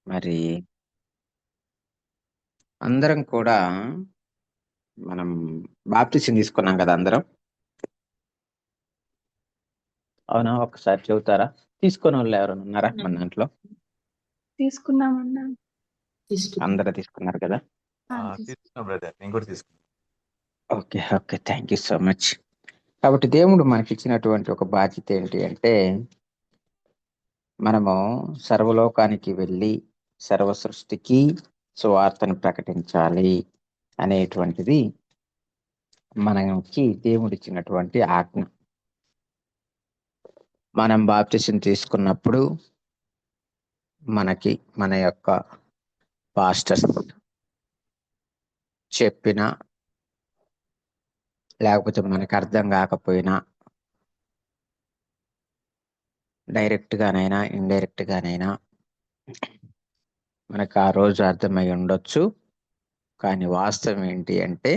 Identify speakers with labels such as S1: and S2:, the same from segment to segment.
S1: మరి అందరం కూడా మనం బాప్టిజం తీసుకున్నాం కదా అందరం. అవునా? ఒకసారి చెబుతారా? తీసుకున్న వాళ్ళు ఎవరైనా ఉన్నారా మన దాంట్లో?
S2: తీసుకున్నామన్నా.
S1: అందరూ తీసుకున్నారు కదా?
S3: తీసుకున్నా బ్రదర్, నేను కూడా తీసుకున్నా.
S1: Okay, okay, thank you so much. కాబట్టి దేవుడు మనకి ఇచ్చినటువంటి ఒక బాధ్యత ఏంటి అంటే, మనము సర్వలోకానికి వెళ్ళి సర్వ సృష్టికి సువార్తను ప్రకటించాలి అనేటువంటిది మనకి దేవుడిచ్చినటువంటి ఆజ్ఞ. మనం బాప్టిజం తీసుకున్నప్పుడు మనకి మన యొక్క పాస్టర్స్ చెప్పిన, లేకపోతే మనకు అర్థం కాకపోయినా, డైరెక్ట్ గానైనా ఇండైరెక్ట్ గానైనా మనకు ఆ రోజు అర్థమై ఉండొచ్చు. కానీ వాస్తవం ఏంటి అంటే,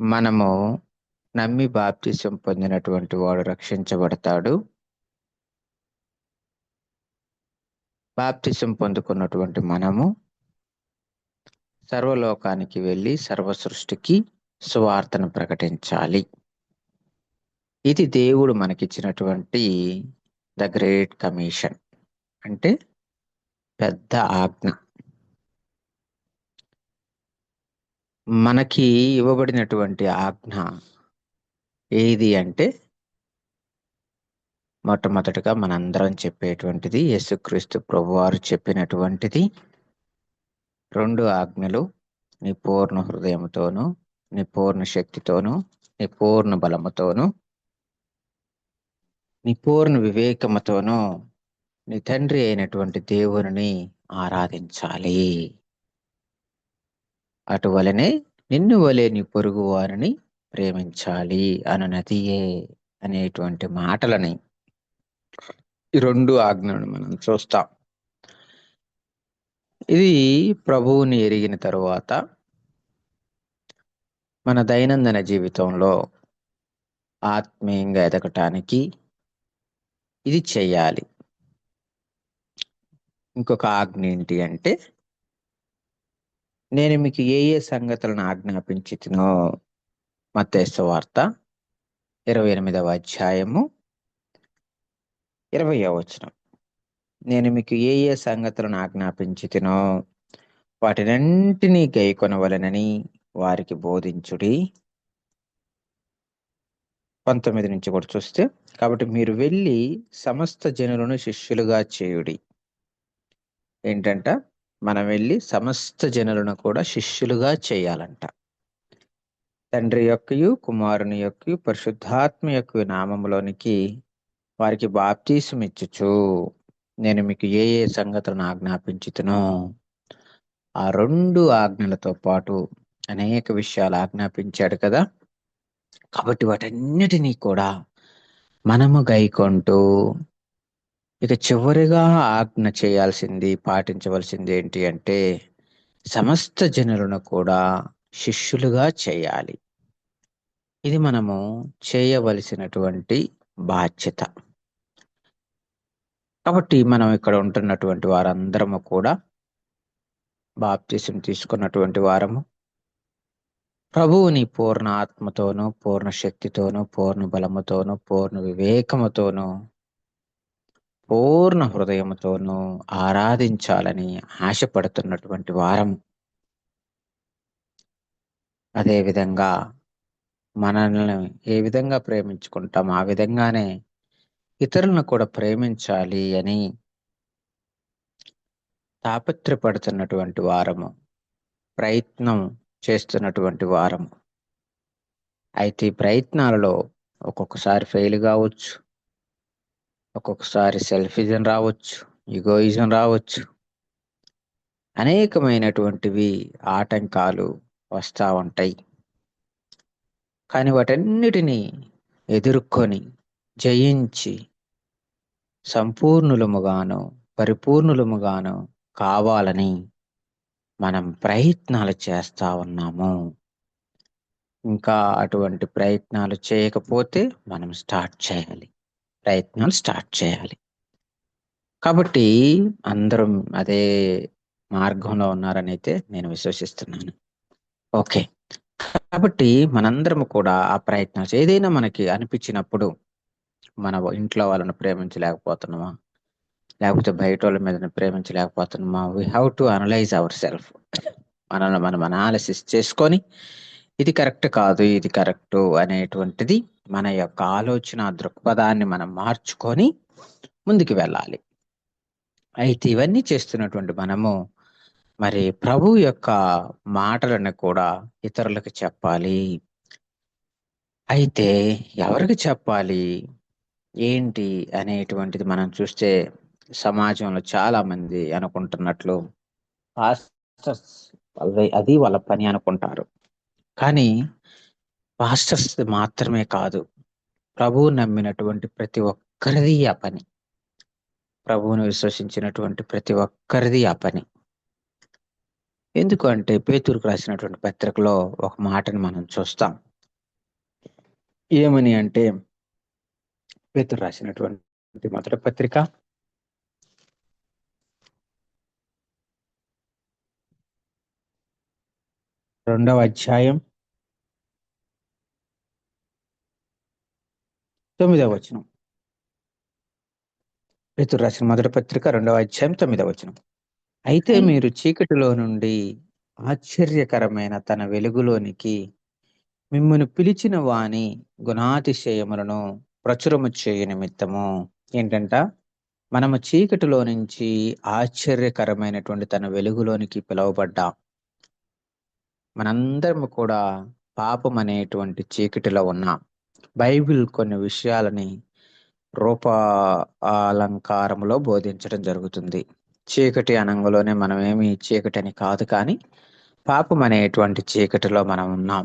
S1: మనము నమ్మి బాప్తిసం పొందినటువంటి వాడు రక్షించబడతాడు. బాప్తిసం పొందుకున్నటువంటి మనము సర్వలోకానికి వెళ్ళి సర్వ సృష్టికి సువార్తను ప్రకటించాలి. ఇది దేవుడు మనకిచ్చినటువంటి ద గ్రేట్ కమిషన్, అంటే పెద్ద ఆజ్ఞ. మనకి ఇవ్వబడినటువంటి ఆజ్ఞ ఏది అంటే, మొట్టమొదటిగా మనందరం చెప్పేటువంటిది యేసుక్రీస్తు ప్రభువారు చెప్పినటువంటిది 2 ఆజ్ఞలు: నీ పూర్ణ హృదయముతోను, నీ పూర్ణ శక్తితోను, నీ పూర్ణ బలముతోను, నీ పూర్ణ వివేకముతోను నీ తండ్రి అయినటువంటి దేవుని ఆరాధించాలి. అటువలనే నిన్ను వలె నీ పొరుగు వారిని ప్రేమించాలి అనునదియే అనేటువంటి మాటలని, ఈ 2 ఆజ్ఞలను మనం చూస్తాం. ఇది ప్రభువుని ఎరిగిన తరువాత మన దైనందిన జీవితంలో ఆత్మీయంగా ఎదగటానికి ఇది చెయ్యాలి. ఇంకొక ఆజ్ఞ ఏంటి అంటే, నేను మీకు ఏ ఏ సంగతులను ఆజ్ఞాపించితినో, మత్తయి సువార్త 28వ అధ్యాయము 20వ వచనం. నేను మీకు ఏ ఏ సంగతులను ఆజ్ఞాపించితినో వాటినన్నిటినీ గైకొనవలెనని వారికి బోధించుడి. 19 నుంచి కూడా చూస్తే, కాబట్టి మీరు వెళ్ళి సమస్త జనులను శిష్యులుగా చేయుడి. ఏంటంట? మనం వెళ్ళి సమస్త జనులను కూడా శిష్యులుగా చేయాలంట. తండ్రి యొక్కయు కుమారుని యొక్కయు పరిశుద్ధాత్మ యొక్క నామములోనికి వారికి బాప్తీసం ఇచ్చుచు నేను మీకు ఏ ఏ సంగతులను ఆజ్ఞాపించుతునో, ఆ 2 ఆజ్ఞలతో పాటు అనేక విషయాలు ఆజ్ఞాపించాడు కదా. కాబట్టి వాటన్నిటినీ కూడా మనము గైకొంటూ, ఇక చివరిగా ఆజ్ఞ చేయాల్సింది, పాటించవలసింది ఏంటి అంటే, సమస్త జనులను కూడా శిష్యులుగా చేయాలి. ఇది మనము చేయవలసినటువంటి బాధ్యత. కాబట్టి మనం ఇక్కడ ఉంటున్నటువంటి వారందరము కూడా బాప్తిసం తీసుకున్నటువంటి వారము, ప్రభువుని పూర్ణ ఆత్మతోనూ, పూర్ణ శక్తితోనూ, పూర్ణ బలముతోనూ, పూర్ణ వివేకముతోనూ, పూర్ణ హృదయముతోనూ ఆరాధించాలని ఆశపడుతున్నటువంటి వారము. అదేవిధంగా మనల్ని ఏ విధంగా ప్రేమించుకుంటాం, ఆ విధంగానే ఇతరులను కూడా ప్రేమించాలి అని తాపత్రపడుతున్నటువంటి వారము, ప్రయత్నం చేస్తున్నటువంటి వారము. అయితే ఈ ప్రయత్నాలలో ఒక్కొక్కసారి ఫెయిల్ కావచ్చు, ఒక్కొక్కసారి సెల్ఫిజం రావచ్చు, ఈగోయిజం రావచ్చు, అనేకమైనటువంటివి ఆటంకాలు వస్తూ ఉంటాయి. కానీ వాటన్నిటినీ ఎదుర్కొని జయించి సంపూర్ణులముగాను పరిపూర్ణులముగాను కావాలని మనం ప్రయత్నాలు చేస్తా ఉన్నాము. ఇంకా అటువంటి ప్రయత్నాలు చేయకపోతే మనం ప్రయత్నాలు స్టార్ట్ చేయాలి. కాబట్టి అందరం అదే మార్గంలో ఉన్నారని అయితే నేను విశ్వసిస్తున్నాను. ఓకే, కాబట్టి మనందరం కూడా ఆ ప్రయత్నాలు ఏదైనా మనకి అనిపించినప్పుడు మన ఇంట్లో వాళ్ళని ప్రేమించలేకపోతున్నామా, లేకపోతే బయట వాళ్ళ మీద ప్రేమించలేకపోతున్నామా, we have to analyse our self. మనల్ని మనం అనాలిసిస్ చేసుకొని ఇది కరెక్ట్ కాదు, ఇది కరెక్ట్ అనేటువంటిది మన యొక్క ఆలోచన దృక్పథాన్ని మనం మార్చుకొని ముందుకు వెళ్ళాలి. అయితే ఇవన్నీ చేస్తున్నటువంటి మనము మరి ప్రభు యొక్క మాటలను కూడా ఇతరులకు చెప్పాలి. అయితే ఎవరికి చెప్పాలి ఏంటి అనేటువంటిది మనం చూస్తే సమాజంలో చాలా మంది అనుకుంటున్నట్లు పాస్టర్స్ అది వాళ్ళ పని అనుకుంటారు. కానీ పాస్టర్స్ మాత్రమే కాదు, ప్రభువు నమ్మినటువంటి ప్రతి ఒక్కరిది ఆ పని. ప్రభువును విశ్వసించినటువంటి ప్రతి ఒక్కరిది ఆ పని. ఎందుకు అంటే పేతురుకు రాసినటువంటి పత్రికలో ఒక మాటను మనం చూస్తాం. ఏమని అంటే పేతురు రాసినటువంటి మొదటి పత్రిక 2వ అధ్యాయం 9వ వచనం. పేతురు రాసిన మొదటి పత్రిక 2వ అధ్యాయం 9వ వచనం. అయితే మీరు చీకటిలో నుండి ఆశ్చర్యకరమైన తన వెలుగులోనికి మిమ్మును పిలిచిన వాని గుణాతిశయములను ప్రచురము చేయు నిమిత్తము. ఏంటంట, మనము చీకటిలో నుంచి ఆశ్చర్యకరమైనటువంటి తన వెలుగులోనికి పిలువబడ్డాం. మనందరము కూడా పాపం అనేటువంటి చీకటిలో ఉన్నాం. బైబిల్ కొన్ని విషయాలని రూప అలంకారంలో బోధించడం జరుగుతుంది. చీకటి అనంగలోనే మనం ఏమి చీకటి అని కాదు, కానీ పాపం అనేటువంటి చీకటిలో మనం ఉన్నాం.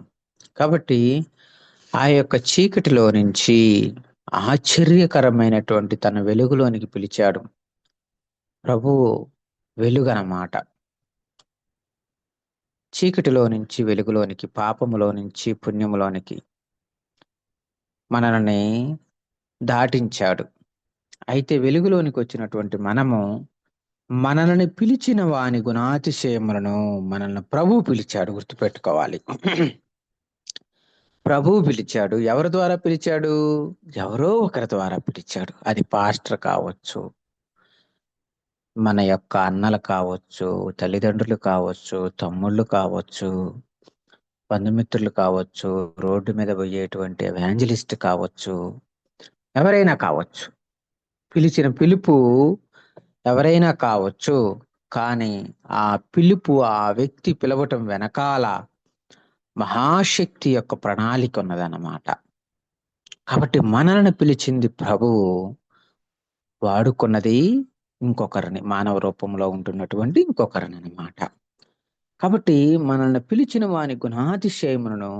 S1: కాబట్టి ఆ యొక్క చీకటిలో నుంచి ఆశ్చర్యకరమైనటువంటి తన వెలుగులోనికి పిలిచాడు. ప్రభువు వెలుగు అన్నమాట. చీకటిలో నుంచి వెలుగులోనికి, పాపములో నుంచి పుణ్యములోనికి మనల్ని దాటించాడు. అయితే వెలుగులోనికి వచ్చినటువంటి మనము మనల్ని పిలిచిన వాని గుణాతిశయములను మనల్ని ప్రభువు పిలిచాడు. గుర్తుపెట్టుకోవాలి, ప్రభువు పిలిచాడు. ఎవరి ద్వారా పిలిచాడు? ఎవరో ఒకరి ద్వారా పిలిచాడు. అది పాస్టర్ కావచ్చు, మన యొక్క అన్నలు కావచ్చు, తల్లిదండ్రులు కావచ్చు, తమ్ముళ్ళు కావచ్చు, బంధుమిత్రులు కావచ్చు, రోడ్డు మీద పోయేటువంటి ఎవాంజలిస్ట్ కావచ్చు, ఎవరైనా కావచ్చు. పిలిచిన పిలుపు ఎవరైనా కావచ్చు, కానీ ఆ పిలుపు, ఆ వ్యక్తి పిలవటం వెనకాల మహాశక్తి యొక్క ప్రణాళిక ఉన్నదన్నమాట. కాబట్టి మనల్ని పిలిచింది ప్రభువు, వాడుకున్నది ఇంకొకరిని, మానవ రూపంలో ఉంటున్నటువంటి ఇంకొకరిని అన్నమాట. కాబట్టి మనల్ని పిలిచిన వాని గుణాతిశయములను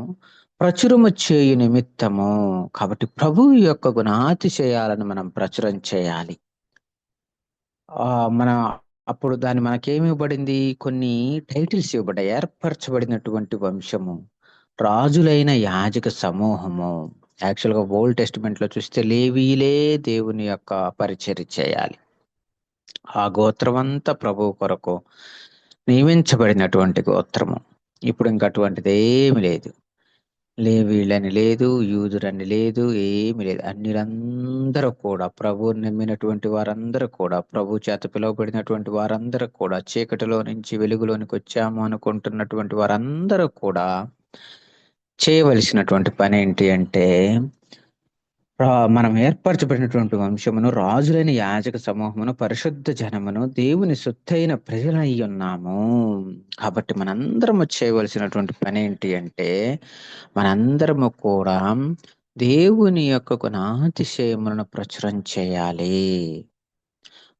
S1: ప్రచురము చేయు నిమిత్తము. కాబట్టి ప్రభువు యొక్క గుణాతిశయాలను మనం ప్రచురం చేయాలి. మన అప్పుడు దాన్ని మనకేమి ఇవ్వబడింది? కొన్ని టైటిల్స్ ఇవ్వబడ్డాయి. ఏర్పరచబడినటువంటి వంశము, రాజులైన యాజక సమూహము. యాక్చువల్గా ఓల్డ్ టెస్టిమెంట్ లో చూస్తే లేవీలే దేవుని యొక్క పరిచర్య చేయాలి. ఆ గోత్రం అంతా ప్రభువు కొరకు నియమించబడినటువంటి గోత్రము. ఇప్పుడు ఇంకటువంటిది ఏమి లేదు. లేవీళ్ళని లేదు, యూదురని లేదు, ఏమి లేదు. అన్యులందరూ కూడా, ప్రభువు నమ్మినటువంటి వారందరూ కూడా, ప్రభు చేత పిలువబడినటువంటి వారందరూ కూడా, చీకటిలో నుంచి వెలుగులోనికి వచ్చాము అనుకుంటున్నటువంటి వారందరూ కూడా చేయవలసినటువంటి పని ఏంటి అంటే, మనం ఏర్పరచబడినటువంటి వంశమును, రాజులైన యాజక సమూహమును, పరిశుద్ధ జనమును, దేవుని సొత్తైన ప్రజలై ఉన్నాము. కాబట్టి మనందరము చేయవలసినటువంటి పని ఏంటి అంటే, మనందరము కూడా దేవుని యొక్క గుణాతిశయములను ప్రచురం చేయాలి.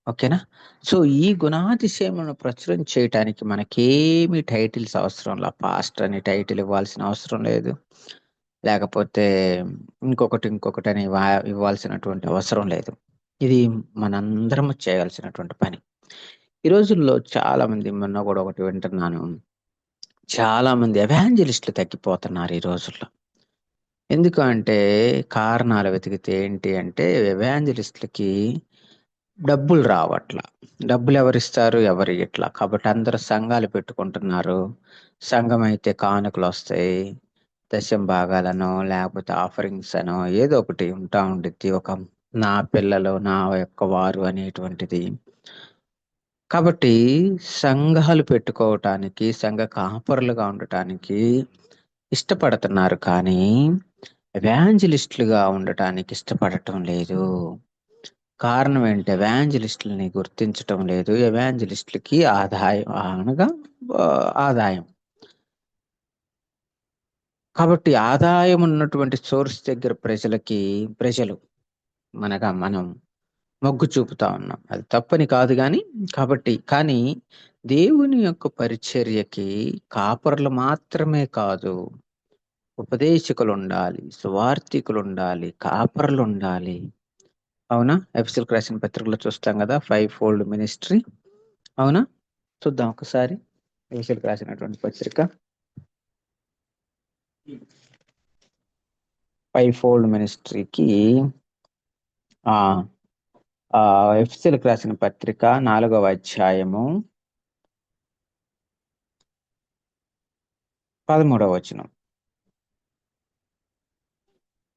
S1: ఓకేనా? సో ఈ గుణాతిశయములను ప్రచురం చేయటానికి మనకేమి టైటిల్స్ అవసరం లేదు. పాస్టర్ అని టైటిల్ ఇవ్వాల్సిన అవసరం లేదు, లేకపోతే ఇంకొకటి అని ఇవ్వాల్సినటువంటి అవసరం లేదు. ఇది మనందరం చేయాల్సినటువంటి పని. ఈ రోజుల్లో చాలా మంది, మొన్న కూడా ఒకటి వింటున్నాను, చాలా మంది ఎవాంజలిస్టులు తగ్గిపోతున్నారు ఈ రోజుల్లో. ఎందుకు అంటే కారణాలు వెతికితే ఏంటి అంటే, ఎవాంజలిస్టులకి డబ్బులు రావట్లా. డబ్బులు ఎవరిస్తారు? ఎవరు ఇట్లా. కాబట్టి అందరూ సంఘాలు పెట్టుకుంటున్నారు. సంఘం అయితే కానుకలు వస్తాయి. దశం భాగాలనో లేకపోతే ఆఫరింగ్స్ అనో ఏదో ఒకటి ఉంటా ఉండిద్ది. ఒక నా పిల్లలు నా యొక్క వారు అనేటువంటిది. కాబట్టి సంఘాలు పెట్టుకోవటానికి సంఘ కాపరులుగా ఉండటానికి ఇష్టపడుతున్నారు కానీ ఎవాంజలిస్టులుగా ఉండటానికి ఇష్టపడటం లేదు. కారణం ఏంటి? ఎవాంజలిస్టులని గుర్తించటం లేదు. ఎవాంజలిస్టులకి ఆదాయం అనగా ఆదాయం. కాబట్టి ఆదాయం ఉన్నటువంటి సోర్స్ దగ్గర ప్రజలు మనం మొగ్గు చూపుతా ఉన్నాం. అది తప్పని కాదు కానీ దేవుని యొక్క పరిచర్యకి కాపరులు మాత్రమే కాదు, ఉపదేశకులు ఉండాలి, సువార్థికులు ఉండాలి, కాపరులు ఉండాలి. అవునా? ఎఫెసీయులకు రాసిన పత్రికలో చూస్తాం కదా, 5-fold మినిస్ట్రీ. అవునా? చూద్దాం ఒకసారి ఎఫెసీయులకు రాసినటువంటి పత్రిక 5-fold మినిస్ట్రీకి ఎఫెసీయులకు రాసిన పత్రిక 4వ అధ్యాయము 13వ వచనం.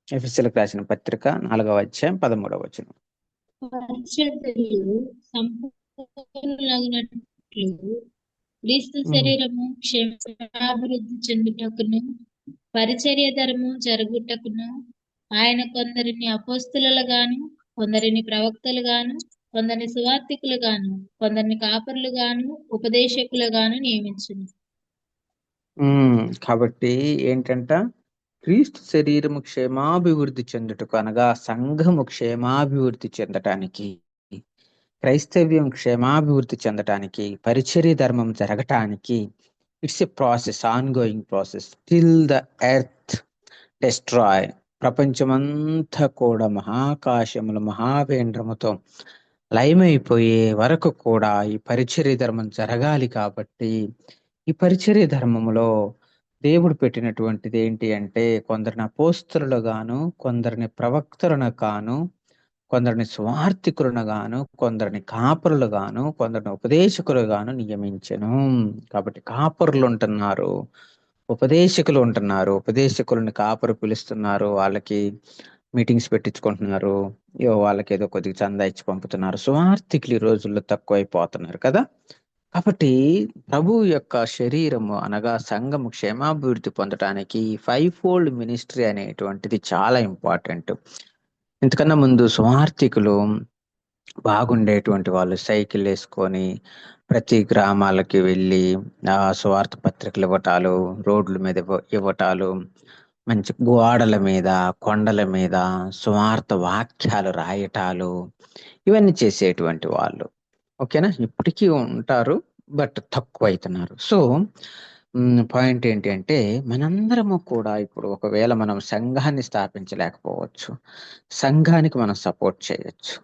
S1: ఎఫెసీయులకు రాసిన పత్రిక 4వ అధ్యాయం 13వ వచనం.
S4: పరిచర్యలు సంపూర్ణులగునట్లు క్రీస్తు శరీరము క్షేమాభివృద్ధి చెందుటకును పరిచర్య ధర్మము జరుగుటకును ఆయన కొందరిని అపోస్తలుగాను, కొందరిని ప్రవక్తలుగాను, కొందరిని సువార్థికులుగాను, కొందరిని కాపరులుగాను, ఉపదేశకులుగాను నియమించును.
S1: కాబట్టి ఏంటంట? క్రీస్తు శరీరము క్షేమాభివృద్ధి చెందుటకు అనగా సంఘము క్షేమాభివృద్ధి చెందటానికి, క్రైస్తవ్యం క్షేమాభివృద్ధి చెందటానికి, పరిచర్య ధర్మం జరగటానికి it's a process, on going process till the earth destroy. ప్రపంచమంతా కూడా మహాకాశములు మహావేంద్రముతో లయమైపోయే వరకు కూడా ఈ పరిచర్య ధర్మం జరగాలి. కాబట్టి ఈ పరిచర్య ధర్మములో దేవుడు పెట్టినటువంటిది ఏంటి అంటే, కొందరిని అపోస్తలులు గాను, కొందరిని ప్రవక్తలను గాను, కొందరిని స్వార్థికులను గాను, కొందరిని కాపరులు గాను, కొందరిని ఉపదేశకులు గాను నియమించెను. కాబట్టి కాపరులు ఉంటున్నారు, ఉపదేశకులు ఉంటున్నారు. ఉపదేశకులను కాపరు పిలుస్తున్నారు, వాళ్ళకి మీటింగ్స్ పెట్టించుకుంటున్నారు, వాళ్ళకి ఏదో కొద్దిగా చందా ఇచ్చి పంపుతున్నారు. స్వార్థికులు ఈ రోజుల్లో తక్కువైపోతున్నారు కదా. కాబట్టి ప్రభు యొక్క శరీరము అనగా సంఘము క్షేమాభివృద్ధి పొందటానికి 5-fold మినిస్ట్రీ అనేటువంటిది చాలా ఇంపార్టెంట్. ఇంతకన్నా ముందు స్వార్థికులు బాగుండేటువంటి వాళ్ళు సైకిల్ వేసుకొని ప్రతి గ్రామాలకి వెళ్ళి స్వార్థ పత్రికలు ఇవ్వటాలు, రోడ్ల మీద ఇవ్వటాలు, మంచి గోడల మీద కొండల మీద స్వార్థ వాక్యాలు రాయటాలు, ఇవన్నీ చేసేటువంటి వాళ్ళు. ఓకేనా? ఇప్పటికీ ఉంటారు, బట్ తక్కువ అవుతున్నారు. సో పాయింట్ ఏంటి అంటే, మనందరము కూడా ఇప్పుడు ఒకవేళ మనం సంఘాన్ని స్థాపించలేకపోవచ్చు, సంఘానికి మనం సపోర్ట్ చేయొచ్చు.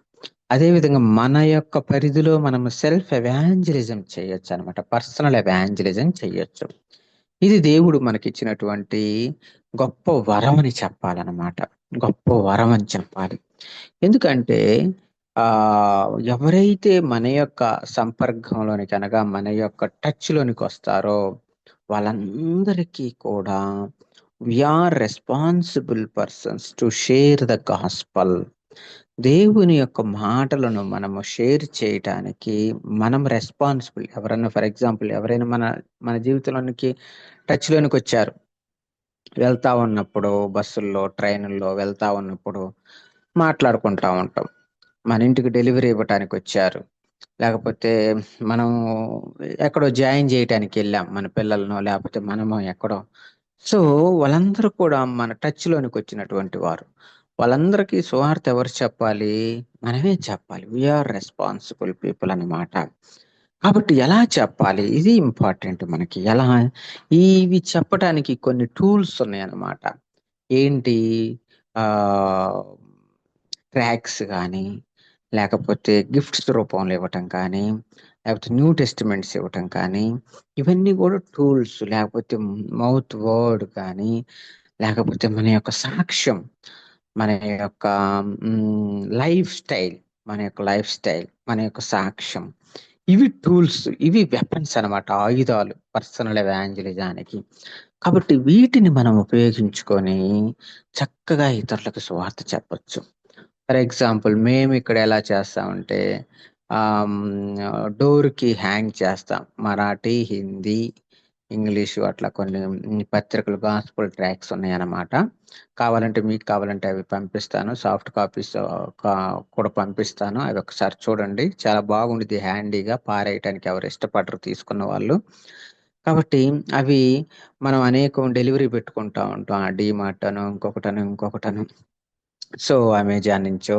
S1: అదేవిధంగా మన యొక్క పరిధిలో మనం సెల్ఫ్ ఎవాంజలిజం చేయొచ్చు అనమాట, పర్సనల్ ఎవాంజలిజం చేయొచ్చు. ఇది దేవుడు మనకిచ్చినటువంటి గొప్ప వరం అని చెప్పాలన్నమాట, గొప్ప వరం అని చెప్పాలి. ఎందుకంటే ఎవరైతే మన యొక్క సంపర్కంలోనికి అనగా మన యొక్క టచ్లోనికి వస్తారో వాళ్ళందరికీ కూడా we are responsible persons to share the gospel. దేవుని యొక్క మాటలను మనము షేర్ చేయటానికి మనం రెస్పాన్సిబుల్. ఎవరైనా ఫర్ ఎగ్జాంపుల్ ఎవరైనా మన జీవితంలోనికి టచ్లోనికి వచ్చారు, వెళ్తా ఉన్నప్పుడు బస్సుల్లో ట్రైన్లో వెళ్తా ఉన్నప్పుడు మాట్లాడుకుంటా ఉంటాం. మన ఇంటికి డెలివరీ ఇవ్వటానికి వచ్చారు, లేకపోతే మనం ఎక్కడో జాయిన్ చేయటానికి వెళ్ళాం మన పిల్లలను, లేకపోతే మనము ఎక్కడో. సో వాళ్ళందరూ కూడా మన టచ్లోనికి వచ్చినటువంటి వారు. వాళ్ళందరికీ సువార్త ఎవరు చెప్పాలి? మనమే చెప్పాలి. వీఆర్ రెస్పాన్సిబుల్ పీపుల్ అన్నమాట. కాబట్టి ఎలా చెప్పాలి? ఇది ఇంపార్టెంట్ మనకి. ఎలా? ఇవి చెప్పటానికి కొన్ని టూల్స్ ఉన్నాయి అన్నమాట. ఏంటి? ట్రాక్స్ కానీ, లేకపోతే గిఫ్ట్స్ రూపంలో ఇవ్వటం కానీ, లేకపోతే న్యూ టెస్టిమెంట్స్ ఇవ్వటం కానీ, ఇవన్నీ కూడా టూల్స్. లేకపోతే మౌత్ వర్డ్ కానీ, లేకపోతే మన యొక్క సాక్ష్యం, మన యొక్క లైఫ్ స్టైల్, మన యొక్క లైఫ్ స్టైల్, మన యొక్క సాక్ష్యం, ఇవి టూల్స్, ఇవి వెపన్స్ అన్నమాట, ఆయుధాలు పర్సనల్ ఎవాంజలిజానికి. కాబట్టి వీటిని మనం ఉపయోగించుకొని చక్కగా ఇతరులకు సువార్త చెప్పొచ్చు. ఫర్ ఎగ్జాంపుల్ మేము ఇక్కడ ఎలా చేస్తామంటే డోర్కి హ్యాంగ్ చేస్తాం. మరాఠీ, హిందీ, ఇంగ్లీషు అట్లా కొన్ని పత్రికలు, గాస్పుల్ ట్రాక్స్ ఉన్నాయన్నమాట. కావాలంటే మీకు కావాలంటే అవి పంపిస్తాను, సాఫ్ట్ కాపీస్ కూడా పంపిస్తాను. అవి ఒకసారి చూడండి, చాలా బాగుంటుంది, హ్యాండీగా, పారేయటానికి ఎవరు ఇష్టపడరు తీసుకున్న వాళ్ళు. కాబట్టి అవి మనం అనేకం డెలివరీ పెట్టుకుంటా ఉంటాం, డీమార్ట్ అను ఇంకొకటను. సో అమెజాన్ నుంచో.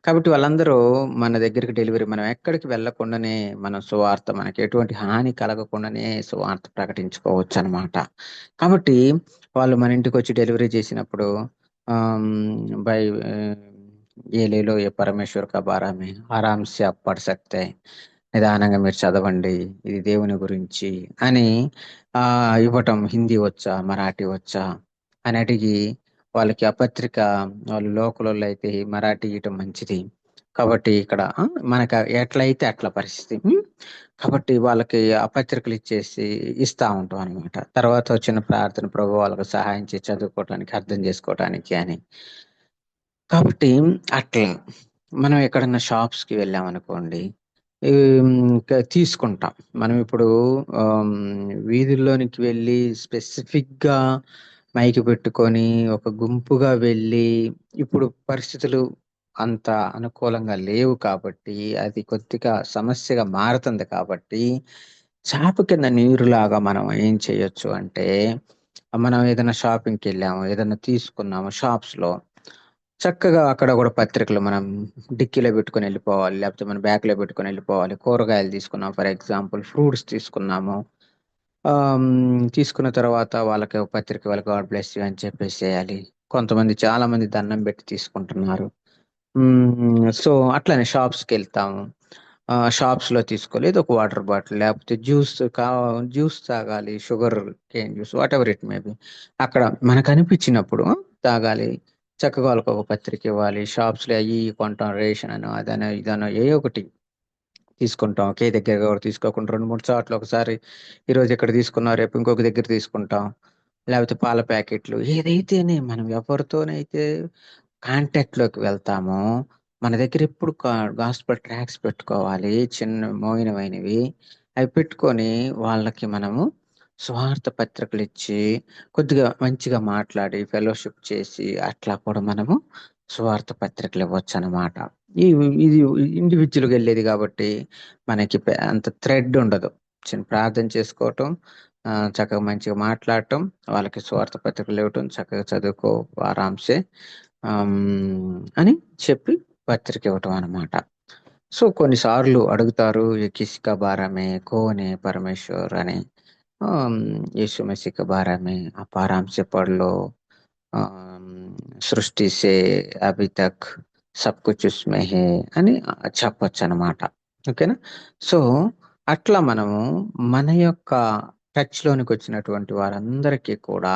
S1: కాబట్టి వాళ్ళందరూ మన దగ్గరికి డెలివరీ, మనం ఎక్కడికి వెళ్ళకుండానే మనం సువార్త, మనకి ఎటువంటి హాని కలగకుండానే సువార్త ప్రకటించుకోవచ్చు అనమాట. కాబట్టి వాళ్ళు మన ఇంటికి వచ్చి డెలివరీ చేసినప్పుడు బై ఏ లేలో ఏ పరమేశ్వర్ కా బారామే ఆరామ్సే అప్ పఢ్ సక్తే, నిదానంగా మీరు చదవండి, ఇది దేవుని గురించి అని ఇవ్వటం. హిందీ వచ్చా, మరాఠీ వచ్చా అని అడిగి వాళ్ళకి ఆ పత్రిక, వాళ్ళు లోకల్ అయితే మరాఠీ ఇవ్వటం మంచిది. కాబట్టి ఇక్కడ మనకు ఎట్లయితే అట్లా పరిస్థితి. కాబట్టి వాళ్ళకి ఆ పత్రికలు ఇస్తా ఉంటాం అనమాట. తర్వాత వచ్చిన ప్రార్థన, ప్రభు వాళ్ళకి సహాయం చేసి చదువుకోవటానికి, అర్థం చేసుకోవటానికి అని. కాబట్టి అట్లా మనం ఎక్కడన్నా షాప్స్కి వెళ్ళామనుకోండి, తీసుకుంటాం. మనం ఇప్పుడు వీధుల్లోనికి వెళ్ళి స్పెసిఫిక్గా మైకి పెట్టుకొని ఒక గుంపుగా వెళ్ళి, ఇప్పుడు పరిస్థితులు అంత అనుకూలంగా లేవు కాబట్టి, అది కొద్దిగా సమస్యగా మారుతుంది. కాబట్టి చాప కింద నీరులాగా మనం ఏం చేయొచ్చు అంటే, మనం ఏదైనా షాపింగ్కి వెళ్ళాము, ఏదైనా తీసుకున్నాము షాప్స్లో, చక్కగా అక్కడ కూడా పత్రికలు మనం డిక్కీలో పెట్టుకొని వెళ్ళిపోవాలి, లేకపోతే మన బ్యాగ్లో పెట్టుకొని వెళ్ళిపోవాలి. కూరగాయలు తీసుకున్నాం, ఫర్ ఎగ్జాంపుల్ ఫ్రూట్స్ తీసుకున్నాము, తీసుకున్న తర్వాత వాళ్ళకి ఒక పత్రిక, వాళ్ళకి గాడ్ బ్లెస్ యూ అని చెప్పేసేయాలి. కొంతమంది, చాలా మంది దండం పెట్టి తీసుకుంటున్నారు. సో అట్లనే షాప్స్కి వెళ్తాము, షాప్స్లో తీసుకోలేదు ఒక వాటర్ బాటిల్, లేకపోతే జ్యూస్ తాగాలి, sugar cane juice, what ever it may be, అక్కడ మనకు అనిపించినప్పుడు తాగాలి. చక్కగా వాళ్ళకి ఒక పత్రిక ఇవ్వాలి. షాప్స్లో అయ్యి కొంటాం, రేషన్ అనో అదనో ఇదనో ఏ ఒకటి తీసుకుంటాం. ఒకే దగ్గర కూడా తీసుకోకుండా 2-3 చోట్ల ఒకసారి, ఈరోజు ఇక్కడ తీసుకున్నాం, రేపు ఇంకొక దగ్గర తీసుకుంటాం. లేకపోతే పాల ప్యాకెట్లు, ఏదైతేనే మనం ఎవరితోనైతే కాంటాక్ట్లోకి వెళ్తామో మన దగ్గర ఎప్పుడు గాస్పెల్ ట్రాక్స్ పెట్టుకోవాలి, చిన్న మోయినమైనవి. అవి పెట్టుకొని వాళ్ళకి మనము స్వార్థ పత్రికలు ఇచ్చి, కొద్దిగా మంచిగా మాట్లాడి, ఫెలోషిప్ చేసి, అట్లా కూడా మనము స్వార్థ పత్రికలు ఇవ్వచ్చు అనమాట. ఇది ఇండివిజువల్గా వెళ్ళేది కాబట్టి మనకి అంత థ్రెడ్ ఉండదు. చిన్న ప్రార్థన చేసుకోవటం, చక్కగా మంచిగా మాట్లాడటం, వాళ్ళకి స్వార్థ పత్రికలు ఇవ్వటం, చక్కగా చదువుకో ఆరాంసే అని చెప్పి పత్రిక ఇవ్వటం అనమాట. సో కొన్నిసార్లు అడుగుతారు, కిసికా బారామే కోనే పరమేశ్వర్ అని, यीशु मसीह के बारे में आप आराम से पढ़ लो, సృష్టి సే అభి తక్ సబ్ కుచ్ ఉస్మే హే అని చెప్పొచ్చు అనమాట. ఓకేనా? సో అట్లా మనము మన యొక్క టచ్ లోనికి వచ్చినటువంటి వారందరికీ కూడా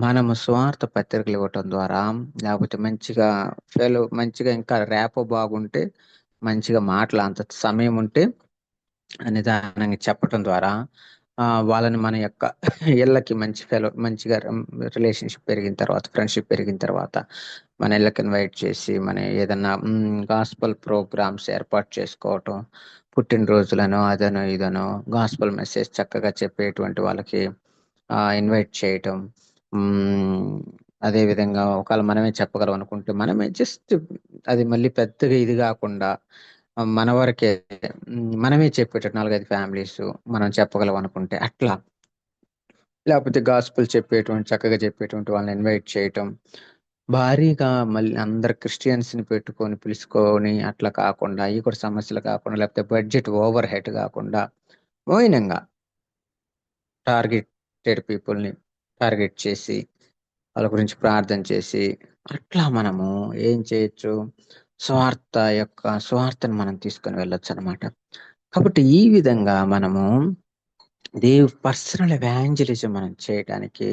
S1: మనము స్వార్థ పత్రికలు ఇవ్వటం ద్వారా, లేకపోతే మంచిగా ఇంకా ర్యాపో బాగుంటే, మంచిగా అంత సమయం ఉంటే నిదానంగా చెప్పటం ద్వారా వాళ్ళని మన యొక్క ఇళ్ళకి మంచిగా రిలేషన్షిప్ పెరిగిన తర్వాత, ఫ్రెండ్షిప్ పెరిగిన తర్వాత మన ఇళ్ళకి ఇన్వైట్ చేసి, మన ఏదన్నా గాస్పల్ ప్రోగ్రామ్స్ ఏర్పాటు చేసుకోవటం, పుట్టినరోజులను అదనో ఇదనో గాస్పల్ మెసేజ్ చక్కగా చెప్పేటువంటి వాళ్ళకి ఇన్వైట్ చేయటం. అదేవిధంగా ఒకవేళ మనమే చెప్పగలం అనుకుంటే, మనమే జస్ట్ అది మళ్ళీ పెద్దగా ఇది కాకుండా మన వరకే మనమే చెప్పేటట్టు 4-5 ఫ్యామిలీస్ మనం చెప్పగలం అనుకుంటే అట్లా, లేకపోతే గాస్పుల్ చక్కగా చెప్పేటువంటి వాళ్ళని ఇన్వైట్ చేయటం, భారీగా మళ్ళీ అందరు క్రిస్టియన్స్ని పెట్టుకొని పిలుచుకొని అట్లా కాకుండా, ఈ కూడా సమస్యలు కాకుండా, లేకపోతే బడ్జెట్ ఓవర్ హెడ్ కాకుండా, మౌనంగా టార్గెటెడ్ పీపుల్ని టార్గెట్ చేసి వాళ్ళ గురించి ప్రార్థన చేసి, అట్లా మనము ఏం చేయొచ్చు, స్వార్థను మనం తీసుకొని వెళ్ళొచ్చు అనమాట. కాబట్టి ఈ విధంగా మనము పర్సనల్ ఎవాంజలిజం మనం చేయడానికి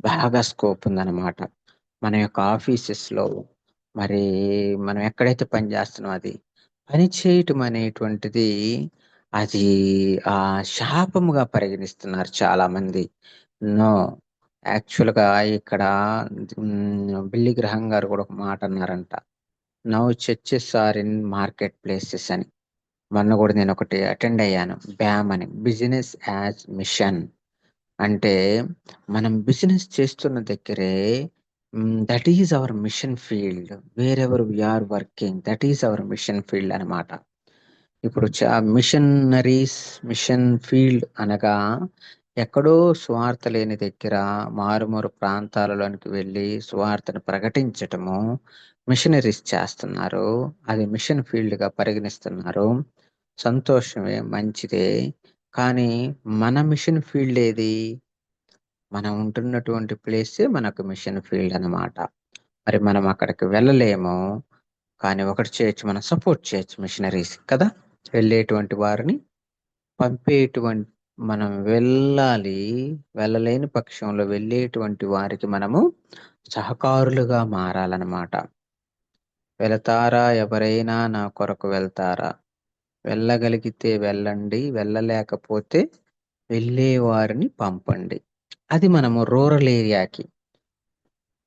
S1: బాగా స్కోప్ ఉందన్నమాట. మన యొక్క ఆఫీసెస్లో, మరి మనం ఎక్కడైతే పని చేస్తున్నాం అది పని చేయటం అనేటువంటిది అది శాపముగా పరిగణిస్తున్నారు చాలా మంది. నో, యాక్చువల్గా ఇక్కడ బిల్లి గ్రహం గారు కూడా ఒక మాట అన్నారంట. Now churches are in market places అని. మొన్న కూడా నేను ఒకటి అటెండ్ అయ్యాను, బ్యామ్ అని, బిజినెస్ యాజ్ మిషన్. అంటే మనం బిజినెస్ చేస్తున్న దగ్గరే that is our mission field, wherever we are working, that is our mission field అనమాట. ఇప్పుడు మిషనరీస్, మిషన్ ఫీల్డ్ అనగా ఎక్కడో స్వార్థ లేని దగ్గర మారుమూరు ప్రాంతాలలోనికి వెళ్ళి స్వార్థను ప్రకటించటము మిషనరీస్ చేస్తున్నారు. అది మిషన్ ఫీల్డ్గా పరిగణిస్తున్నారు. సంతోషమే, మంచిదే. కానీ మన మిషన్ ఫీల్డ్ ఏది? మనం ఉంటున్నటువంటి ప్లేసే మనకు మిషన్ ఫీల్డ్ అన్నమాట. మరి మనం అక్కడికి వెళ్ళలేము, కానీ ఒకటి చేయొచ్చు, మనం సపోర్ట్ చేయొచ్చు మిషనరీస్ కదా. వెళ్ళేటువంటి వారిని పంపేటువంటి, మనం వెళ్ళాలి. వెళ్ళలేని పక్షంలో వెళ్ళేటువంటి వారికి మనము సహకారులుగా మారాలన్నమాట. వెళతారా ఎవరైనా నా కొరకు వెళ్తారా? వెళ్ళగలిగితే వెళ్ళండి, వెళ్ళలేకపోతే వెళ్ళే వారిని పంపండి. అది మనము రూరల్ ఏరియాకి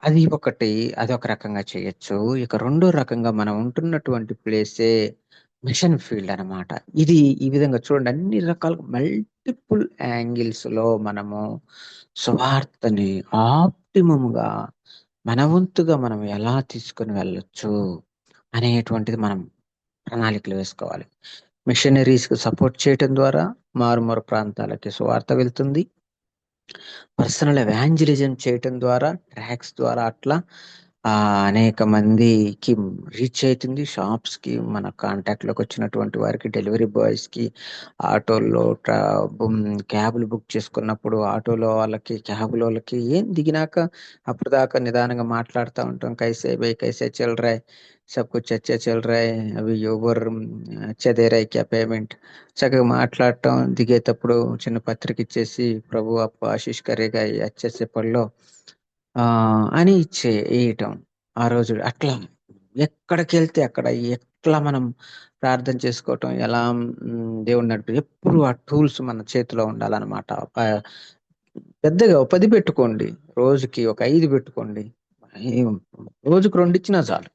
S1: అది ఒకటి, అదొక రకంగా చేయొచ్చు. ఇక రెండో రకంగా మనం ఉంటున్నటువంటి ప్లేసే మిషన్ ఫీల్డ్ అన్నమాట. ఇది ఈ విధంగా చూడండి, అన్ని రకాల మల్టిపుల్ యాంగిల్స్ లో మనము సువార్తని ఆప్టిమముగా మన వంతుగా మనం ఎలా తీసుకుని వెళ్ళొచ్చు అనేటువంటిది మనం ప్రణాళికలు వేసుకోవాలి. మిషనరీస్ కు సపోర్ట్ చేయటం ద్వారా మారుమూల ప్రాంతాలకి సువార్త వెళ్తుంది. పర్సనల్ ఎవాంజలిజం చేయటం ద్వారా, ట్రాక్స్ ద్వారా అట్లా అనేక మందికి రీచ్ అవుతుంది. షాప్స్ కి, మన కాంటాక్ట్ లోకి వచ్చినటువంటి వారికి, డెలివరీ బాయ్స్ కి, ఆటోల్లో క్యాబ్లు బుక్ చేసుకున్నప్పుడు ఆటోలో వాళ్ళకి, క్యాబుల వాళ్ళకి ఏం దిగినాక అప్పుడు దాకా నిదానంగా మాట్లాడుతూ ఉంటాం. కైసే బై కైసే చల్ రా, సబ్ కుచ్ అచ్చా చల్ రా, అవి యూబర్ అచ్చా దే రా క్యా పేమెంట్, చక్కగా మాట్లాడటం. దిగేటప్పుడు చిన్న పత్రిక ఇచ్చేసి ప్రభు అప్ప ఆశీష్ కరేగా వచ్చేసే పనిలో అని వేయటం. ఆ రోజు అట్లా ఎక్కడికి వెళ్తే అక్కడ ఎట్లా మనం ప్రార్థన చేసుకోవటం, ఎలా దేవుడు నడిపి, ఎప్పుడు ఆ టూల్స్ మన చేతిలో ఉండాలన్నమాట. పెద్దగా 10 పెట్టుకోండి, రోజుకి ఒక 5 పెట్టుకోండి, రోజుకు 2 ఇచ్చినా చాలు.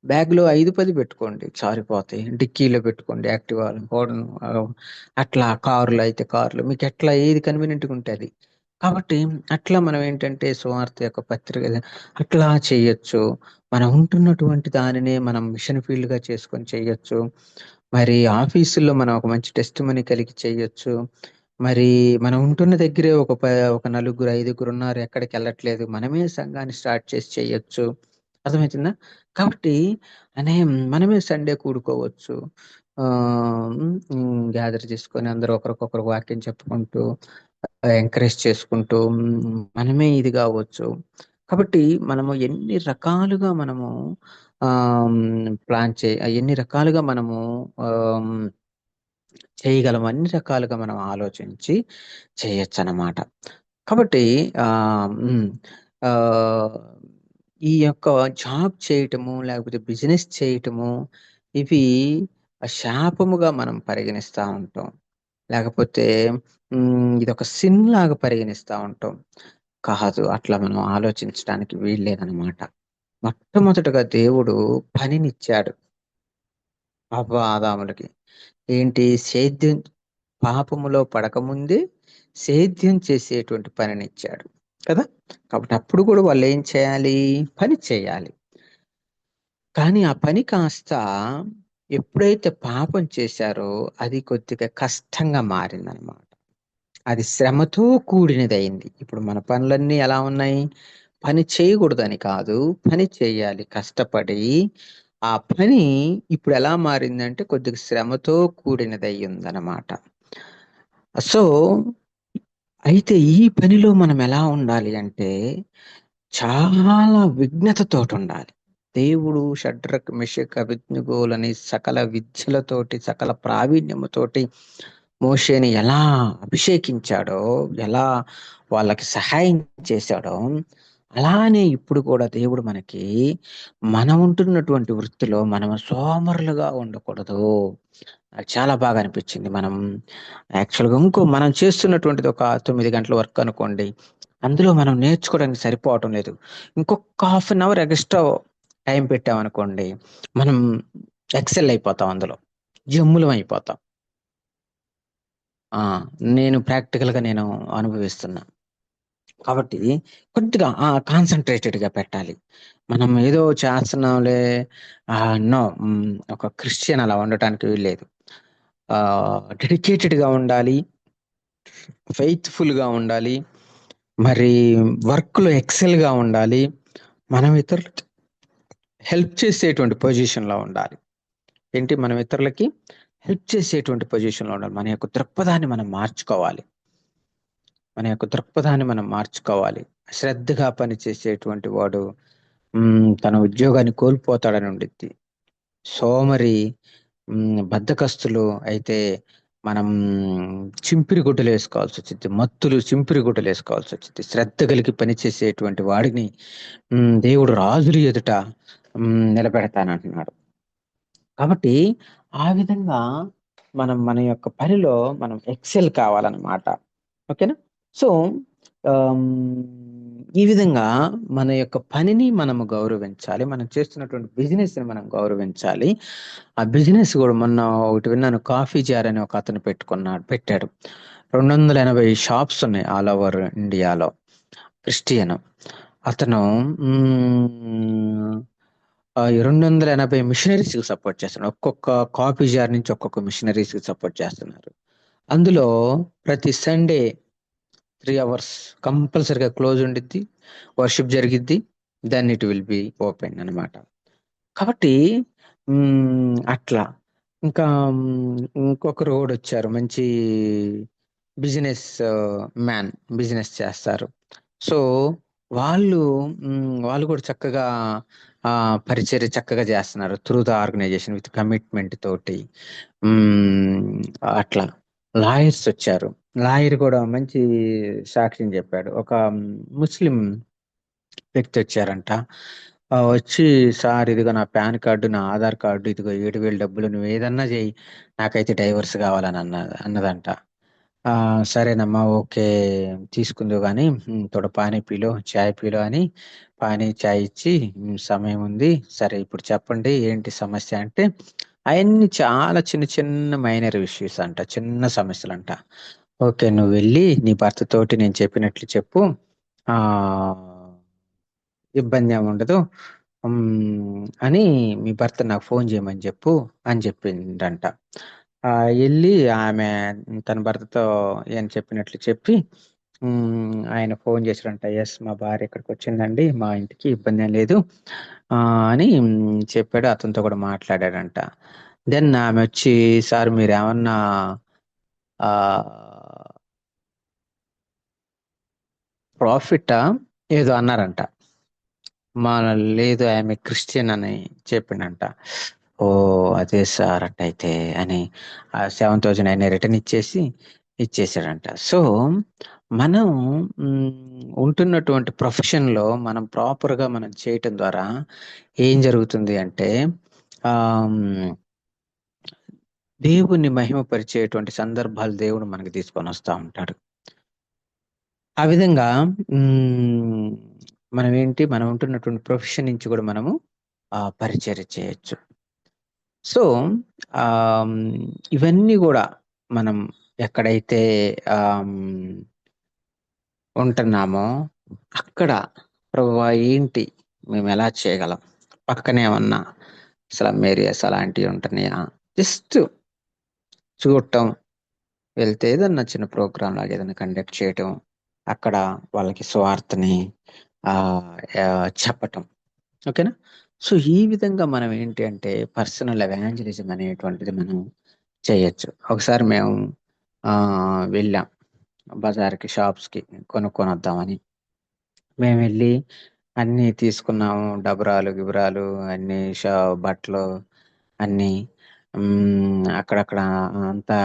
S1: బ్యాగ్ లో 5-10 పెట్టుకోండి, సారిపోతాయి. డిక్కీలో పెట్టుకోండి, యాక్టివాలు, అట్లా కారులో అయితే కార్లు, మీకు ఎట్లా ఏది కన్వీనియంట్గా ఉంటే అది. కాబట్టి అట్లా మనం ఏంటంటే సువార్త యొక్క పత్రిక అట్లా చేయొచ్చు. మనం ఉంటున్నటువంటి దానినే మనం మిషన్ ఫీల్డ్ గా చేసుకొని చేయొచ్చు. మరి ఆఫీసుల్లో మనం ఒక మంచి టెస్ట్ మనీ కలిగి చేయొచ్చు. మరి మనం ఉంటున్న దగ్గరే ఒక 4-5 ఉన్నారు, ఎక్కడికి వెళ్ళట్లేదు, మనమే సంఘాన్ని స్టార్ట్ చేసి చేయొచ్చు. అర్థమవుతుందా? కాబట్టి మనమే సండే కూడుకోవచ్చు, గ్యాదర్ చేసుకొని అందరూ ఒకరికొకరు వాక్యం చెప్పుకుంటూ, ఎంకరేజ్ చేసుకుంటూ మనమే ఇది కావచ్చు. కాబట్టి మనము ఎన్ని రకాలుగా మనము ప్లాన్ ఎన్ని రకాలుగా మనము చేయగలం, అన్ని రకాలుగా మనం ఆలోచించి చేయొచ్చు అన్నమాట. కాబట్టి ఈ యొక్క జాబ్ చేయటము, లేకపోతే బిజినెస్ చేయటము, ఇవి శాపముగా మనం పరిగణిస్తూ ఉంటాం. లేకపోతే ఇదొక సిన్ లాగా పరిగణిస్తూ ఉంటాం. కాదు, అట్లా మనం ఆలోచించడానికి వీల్లేదనమాట. మొట్టమొదటగా దేవుడు పనినిచ్చాడు ఆదాములకి. ఏంటి? సేద్యం, పాపములో పడకముందే సేద్యం చేసేటువంటి పనినిచ్చాడు కదా. కాబట్టి అప్పుడు కూడా వాళ్ళు ఏం చేయాలి? పని చేయాలి. కానీ ఆ పని కాస్త ఎప్పుడైతే పాపం చేశారో అది కొద్దిగా కష్టంగా మారిందనమాట. అది శ్రమతో కూడినదైంది. ఇప్పుడు మన పనులన్నీ ఎలా ఉన్నాయి? పని చేయకూడదని కాదు, పని చేయాలి కష్టపడి. ఆ పని ఇప్పుడు ఎలా మారిందంటే కొద్దిగా శ్రమతో కూడినది ఉందన్నమాట. సో అయితే ఈ పనిలో మనం ఎలా ఉండాలి అంటే చాలా విఘ్నతతోటి ఉండాలి. దేవుడు షడ్రక్ మెషక్ అబేద్నెగోలని సకల విద్యలతోటి, సకల ప్రావీణ్యముతోటి మోషేని ఎలా అభిషేకించాడో, ఎలా వాళ్ళకి సహాయం చేశాడో, అలానే ఇప్పుడు కూడా దేవుడు మనకి మనం ఉంటున్నటువంటి వృత్తిలో మనం సోమరులుగా ఉండకూడదు. నాకు చాలా బాగా అనిపించింది. మనం యాక్చువల్‌గా మనం చేస్తున్నటువంటిది ఒక 9 గంటల వర్క్ అనుకోండి. అందులో మనం నేర్చుకోవడానికి సరిపోవటం లేదు. ఇంకొక half an hour extra time పెట్టామనుకోండి, మనం ఎక్సెల్ అయిపోతాం అందులో. జమ్ములం అయిపోతాం. ఆ! నేను ప్రాక్టికల్‌గా అనుభవిస్తున్నా. కాబట్టి కొద్దిగా కాన్సంట్రేటెడ్‌గా పెట్టాలి. మనం ఏదో చేస్తున్నాంలే నో. ఒక క్రిస్టియన్ అలా ఉండటానికి వీల్లేదు. డెడికేటెడ్‌గా ఉండాలి. ఫెయిత్‌ఫుల్‌గా ఉండాలి. మరి వర్క్‌లో ఎక్సెల్‌గా ఉండాలి. మనం ఇతరులకి హెల్ప్ చేసేటువంటి పొజిషన్‌లో ఉండాలి. మనం ఇతరులకి హెల్ప్ చేసేటువంటి పొజిషన్‌లో ఉండాలి. మన యొక్క దృక్పథాన్ని మనం మార్చుకోవాలి. శ్రద్ధగా పనిచేసేటువంటి వాడు తన ఉద్యోగాన్ని కోల్పోతాడని ఉండిద్ది. సోమరి, బద్ధకస్తులు అయితే మనం చింపిరి గుడ్డలేసుకోవాల్సొచ్చిద్ది. మత్తులు చింపిరి గుడ్డలేసుకోవాల్సొచ్చిద్ది. శ్రద్ధ కలిగి పనిచేసేటువంటి వాడిని దేవుడు రాజుల ఎదుట నిలబెడతానంటున్నాడు. కాబట్టి ఆ విధంగా మన యొక్క పనిలో మనం ఎక్సెల్ కావాలన్నమాట. ఓకేనా? సో, ఆహ్, ఈ విధంగా మన యొక్క పనిని మనము గౌరవించాలి. మనం చేస్తున్నటువంటి బిజినెస్‌ని మనం గౌరవించాలి. ఆ బిజినెస్ గూడా మొన్న ఒకటి విన్నాను. కాఫీ జార్ అని ఒకతను పెట్టాడు. 280 షాప్స్ ఉన్నాయి ఆల్ ఓవర్ ఇండియాలో. క్రిస్టియన్. అతను ఈ 280 మిషనరీస్‌కి సపోర్ట్ చేస్తున్నాడు. ఒక్కొక్క కాఫీ జార్ నుంచి ఒక్కొక్క మిషనరీస్‌కి సపోర్ట్ చేస్తున్నారు. అందులో ప్రతి సండే 3 అవర్స్ కంపల్సరీగా క్లోజ్ ఉండిద్ది. వర్షిప్ జరిగిద్ది. Then it will be open అన్నమాట. కాబట్టి అట్లా. ఇంకా ఇంకొకరోడొచ్చారు. మంచి బిజినెస్ మ్యాన్. బిజినెస్ చేస్తారు. సో, వాళ్ళు వాళ్ళు కూడా చక్కగా పరిచర్య చక్కగా చేస్తున్నారు. Through the organisation with commitment తోటి. హ్మ్. అట్లా. లాయర్స్ వచ్చారు. లాయర్ కూడా మంచి సాక్ష్యం చెప్పాడు. ఒక ముస్లిం వ్యక్తి వచ్చారంట. వచ్చి సార్ ఇదిగో నా పాన్ కార్డు, నా ఆధార్ కార్డు, ఇదిగో 7,000 డబ్బులు నువ్వేదన్నా చెయ్యి. నాకైతే డైవర్స్ కావాలని అన్నదంట. సరేనమ్మా ఓకే. తీసుకుందువు గానీ తోడా పానీ పీలో, చాయ్ పీలో అని పానీ, చాయ్ ఇచ్చి సమయం ఉంది. సరే ఇప్పుడు చెప్పండి ఏంటి సమస్య అంటే, అయన్నీ చాలా చిన్న చిన్న మైనర్ ఇష్యూస్ అంట. చిన్న సమస్యలంట. ఓకే. నువ్వెళ్ళి నీ భర్తతోటి నేను చెప్పినట్లు చెప్పు. ఆహ్ ఇబ్బందేముండదు. అని మీ భర్త నాకు ఫోను జేయమని జెప్పు అని జెప్పిండంట. ఎళ్లి ఆమె తన భర్తతో ఈయన చెప్పినట్లు చెప్పి ఆయన ఫోను జేసాడంట. యెస్ మా భార్య ఇక్కడికొచ్చిందండి. మా ఇంటికి ఇబ్బందేం లేదు అని చెప్పాడు. అతనితో కూడా మాట్లాడాడంట. దెన్ ఆమె వచ్చి సార్ మీరేమన్నా ఆహ్, ప్రాఫిటా ఏదో అన్నారంట. మా లేదు ఆమె క్రిస్టియన్ అని చెప్పిండంట. ఓహ్! అదే సార్ అట్టయితే అని ఆ 7,000 ఆయన రిటర్న్ ఇచ్చేసాడంట. సో, మనం ఉంటున్నటువంటి ప్రొఫెషన్‌లో మనం ప్రాపర్‌గా మనం చేయటం ద్వారా ఏం జరుగుతుంది అంటే ఆహ్, హ్మ్, దేవుణ్ణి మహిమపరిచేటువంటి సందర్భాలు దేవుడు మనకు తీసుకొనొస్తా ఉంటాడు. ఆ విధంగా హ్మ్, మనం ఉంటున్నటువంటి ప్రొఫెషన్ నుంచి కూడా మనము పరిచర్య చేయొచ్చు. సో, ఆహ్, హ్మ్, ఇవన్నీ గూడా మనం ఎక్కడైతే ఆహ్, ఉంటున్నామో అక్కడ ప్రభువా ఏంటి మేమెలా చేయగలం? పక్కనే ఏమన్నా స్లమ్ ఏరియాస్ అలాంటివి ఉంటున్నాయా? జస్ట్ చూడటం, వెళ్తే ఏదన్నా చిన్న ప్రోగ్రామ్ లాగా ఏదైనా కండక్ట్ చేయటం, అక్కడ వాళ్ళకి సువార్తని చెప్పటం. ఓకేనా? సో, ఈ విధంగా మనం ఏంటి అంటే పర్సనల్ ఎవాంజలిజం అనేటువంటిది మనం చేయొచ్చు. ఒకసారి మేము వెళ్ళాం బజార్‌కి, షాప్స్‌కి కొనుక్కొనొద్దామని. మేమెళ్ళి అన్నీ తీసుకున్నాము. డబరాలు, గిబరాలు అన్నీ బట్టలు అన్నీ అక్కడక్కడ అంతా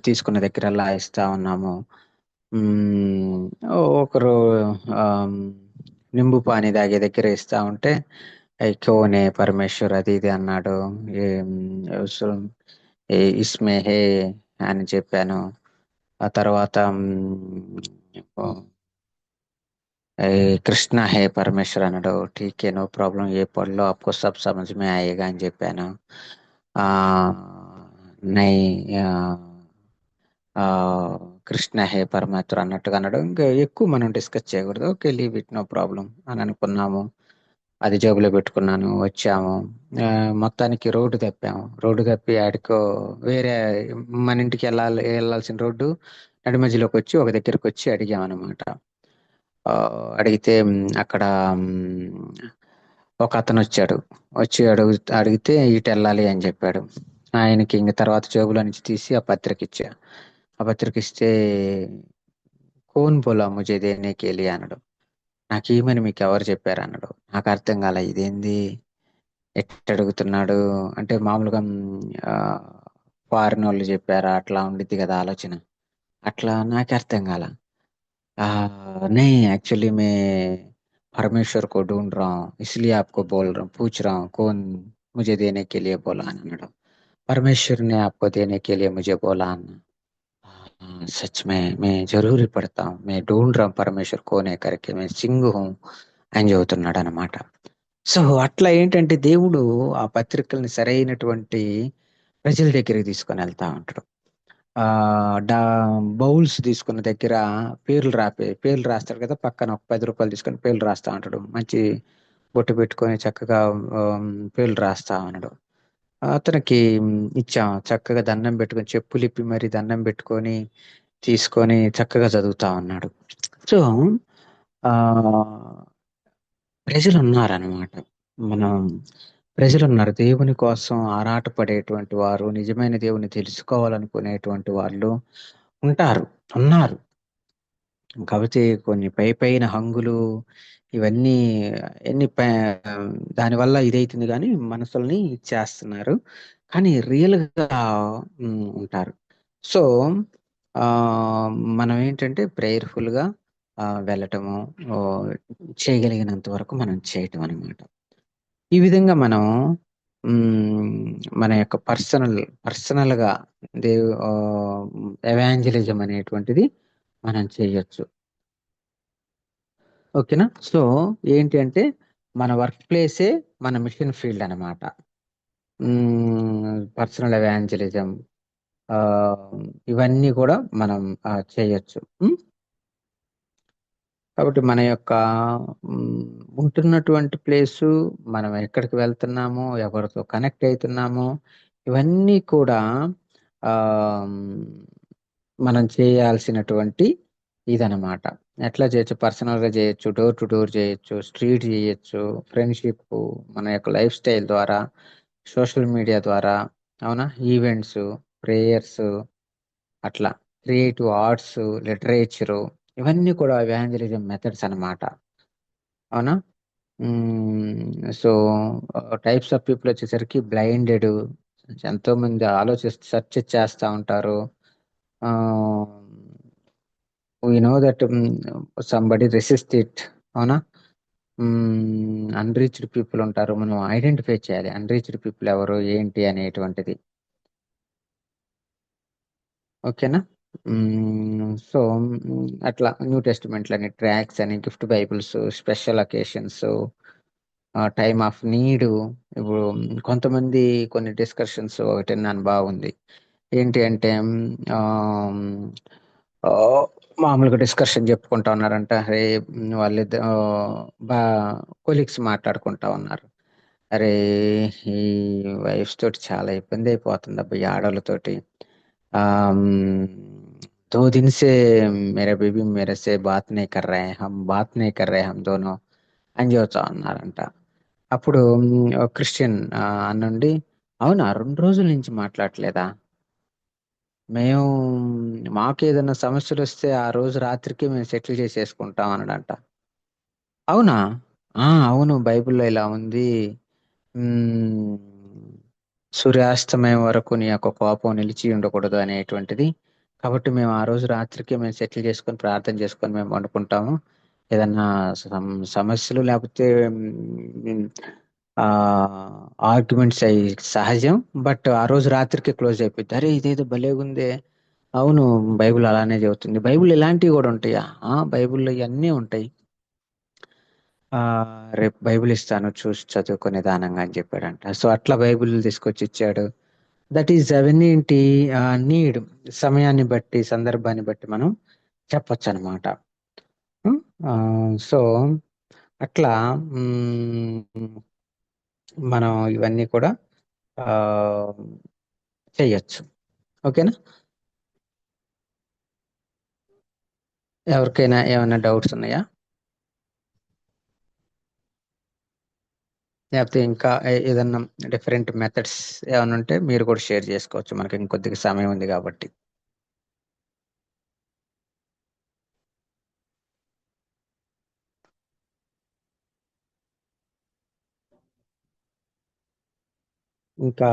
S1: తీసుకున్న దగ్గరల్లా ఇస్తా ఉన్నాము. హ్మ్. ఒకరు ఆహ్, నింబు పానీ తాగే దగ్గర ఇస్తా ఉంటే కోనే పరమేశ్వర్ అది ఇది అన్నాడు. ఉసుల్ ఇస్మే హే అని చెప్పాను. ఆ తర్వాత కృష్ణ హే పరమేశ్వర్ అన్నాడు. ఠీకే నో ప్రాబ్లం, ఏ పడలో ఆప్కో సబ్ సమజ్ మే ఆయేగా అని చెప్పాను. ఆ నై ఆ, ఆ, కృష్ణ హే పరమాత్మ అన్నట్టుగా అన్నాడు. ఇంకా ఎక్కువ మనం డిస్కస్ చేయకూడదు. Okay, leave it, no problem అని అనుకున్నాము. అది జేబులో పెట్టుకున్నాను, వచ్చాము. మొత్తానికి రోడ్డు తప్పాము. రోడ్డు తప్పి ఆడికో వేరే మన ఇంటికి వెళ్ళాల్సిన రోడ్డు నడి మధ్యలోకి వచ్చి ఒక దగ్గరికి వచ్చి అడిగామన్నమాట. అడిగితే అక్కడ ఒక అతను వచ్చాడు. వచ్చి అడిగితే ఇటు వెళ్ళాలి అని చెప్పాడు. ఆయనకి ఇంక తర్వాత జేబులో నుంచి తీసి ఆ పత్రిక ఇచ్చా. ఆ పత్రిక ఇస్తే కోన్ బోలా ముజే దేనే కే లియే అన్నాడు. నాకు ఏమని మీకు ఎవరు చెప్పారు అన్నాడు. నాకు అర్థం కాల, ఇదేంది ఎట్ట అడుగుతున్నాడు అంటే మామూలుగా ఫారిన్ వాళ్ళు చెప్పారా అట్లా ఉండిద్ది కదా ఆలోచన. అట్లా నాకు అర్థం కాల. नहीं एक्चुअली मैं परमेश्वर को ढूंढ रहा हूँ, इसलिए आपको बोल रहा हूँ, पूछ रहा हूँ कौन मुझे देने के लिए बोला अన్నాడు. परमेश्वर ने आपको देने के लिए मुझे बोला అన్నా. सच में मैं जरूर ही पढ़ता हूँ, मैं ढूंढ रहा हूँ परमेश्वर कौन है करके, मैं सिंह हूँ అని చెబుతున్నాడు అనమాట. సో అట్లా ఏంటంటే దేవుడు ఆ పత్రికల్ని సరైనటువంటి ప్రజల దగ్గరికి తీసుకొని వెళ్తా ఉంటాడు. ఆ డా బౌల్స్ తీసుకున్న దగ్గర పేర్లు రాస్తాడు కదా, పక్కన ఒక 10 రూపాయలు తీసుకొని పేర్లు రాస్తా ఉంటాడు. మంచి బొట్టు పెట్టుకొని చక్కగా పేర్లు రాస్తా ఉన్నాడు. అతనికి ఇచ్చాం. చక్కగా దండం పెట్టుకొని చెప్పులిప్పి మరి దండం పెట్టుకొని తీసుకొని చక్కగా చదువుతా ఉన్నాడు. సో ఆ ప్రజలు ఉన్నారనమాట. మనం ప్రజలు ఉన్నారు, దేవుని కోసం ఆరాటపడేటువంటి వారు, నిజమైన దేవుని తెలుసుకోవాలనుకునేటువంటి వాళ్ళు ఉన్నారు. కాకపోతే కొన్ని పైన హంగులు ఇవన్నీ దానివల్ల ఇదైతుంది కానీ మనసుల్ని ఇచ్చేస్తున్నారు. కానీ రియల్గా ఉంటారు. సో మనం ఏంటంటే ప్రేయర్ఫుల్గా వెళ్ళటము, చేయగలిగినంత వరకు మనం చేయటం అనమాట. ఈ విధంగా మనం మన యొక్క పర్సనల్గా ఎవాంజలిజం అనేటువంటిది మనం చేయొచ్చు. ఓకేనా? సో ఏంటి అంటే మన వర్క్ ప్లేసే మన మిషన్ ఫీల్డ్ అనమాట. పర్సనల్ ఎవాంజలిజం ఇవన్నీ కూడా మనం చేయొచ్చు. కాబట్టి మన యొక్క ఉంటున్నటువంటి ప్లేసు, మనం ఎక్కడికి వెళ్తున్నామో, ఎవరితో కనెక్ట్ అవుతున్నామో, ఇవన్నీ కూడా మనం చేయాల్సినటువంటి ఇదనమాట. ఎట్లా చేయొచ్చు? పర్సనల్గా చేయొచ్చు, డోర్ టు డోర్ చేయొచ్చు, స్ట్రీట్ చేయొచ్చు, ఫ్రెండ్షిప్, మన యొక్క లైఫ్ స్టైల్ ద్వారా, సోషల్ మీడియా ద్వారా, అవునా, ఈవెంట్స్, ప్రేయర్స్, అట్లా క్రియేటివ్ ఆర్ట్స్, లిటరేచరు, ఇవన్నీ కూడా ఎవాంజలిజం మెథడ్స్ అన్నమాట. అవునా? సో టైప్స్ ఆఫ్ పీపుల్ వచ్చేసరికి బ్లైండెడ్, ఎంతో మంది సెర్చ్ చేస్తూ ఉంటారు. We know that somebody resist it. అవునా? అన్రీచ్డ్ పీపుల్ ఉంటారు, మనం ఐడెంటిఫై చేయాలి అన్రీచ్డ్ పీపుల్ ఎవరు ఏంటి అనేటువంటిది. ఓకేనా? సో అట్లా న్యూ టెస్టిమెంట్లు అని, ట్రాక్స్ అని, gift Bibles, special occasions, time of need. ఇప్పుడు కొంతమంది కొన్ని డిస్కషన్స్ ఒకటి నన్ను బాగుంది. ఏంటి అంటే మామూలుగా డిస్కషన్ చెప్పుకుంటా ఉన్నారంట. అరే వాళ్ళిద్దరు బా కొలీగ్స్ మాట్లాడుకుంటా ఉన్నారు. అరే ఈ వైఫ్స్ తోటి చాలా ఇబ్బంది అయిపోతుంది అబ్బా ఈ ఆడవాళ్ళతోటి. 2 दिन से मेरा बेबी मेरे से बात नहीं कर रहे हैं, हम बात नहीं कर रहे हम दोनों అని చెబుతా ఉన్నారంట. అప్పుడు క్రిస్టియన్ అన్నుండి, అవునా 2 రోజుల నుంచి మాట్లాడలేదా? మేము మాకు ఏదైనా సమస్యలు వస్తే ఆ రోజు రాత్రికి మేము సెటిల్ చేసేసుకుంటాం అన్నాడంట. అవునా? అవును, బైబిల్లో ఇలా ఉంది. సూర్యాస్తమయం వరకు నీ యొక్క కోపం నిలిచి ఉండకూడదు అనేటువంటిది. కాబట్టి మేము ఆ రోజు రాత్రికి మేము సెటిల్ చేసుకొని ప్రార్థన చేసుకొని మేము వండుకుంటాము. ఏదన్నా సమస్యలు లేకపోతే ఆర్గ్యుమెంట్స్ అయ్యి సహజం. బట్ ఆ రోజు రాత్రికి క్లోజ్ అయిపోద్ది. అరే ఇదేదో భలేగుందే, అవును బైబిల్ అలానే చెబుతుంది. బైబిల్ ఇలాంటివి కూడా ఉంటాయా? బైబిల్లో ఇవన్నీ ఉంటాయి. రేపు బైబిల్ ఇస్తాను చూసి చదువుకునే దానంగా అని చెప్పాడంట. సో అట్లా బైబిల్ తీసుకొచ్చి ఇచ్చాడు. దట్ ఈజ్ అవన్నీ ఏంటి, నీడ్, సమయాన్ని బట్టి సందర్భాన్ని బట్టి మనం చెప్పొచ్చు అనమాట. సో అట్లా మనం ఇవన్నీ కూడా ఆ చెయ్యొచ్చు. ఓకేనా? ఎవరికైనా ఏమైనా డౌట్స్ ఉన్నాయా? లేకపోతే ఇంకా ఏదన్నా డిఫరెంట్ మెథడ్స్ ఏమైనా ఉంటే మీరు కూడా షేర్ చేసుకోవచ్చు. మనకి ఇంకొద్దిగా సమయం ఉంది కాబట్టి. ఇంకా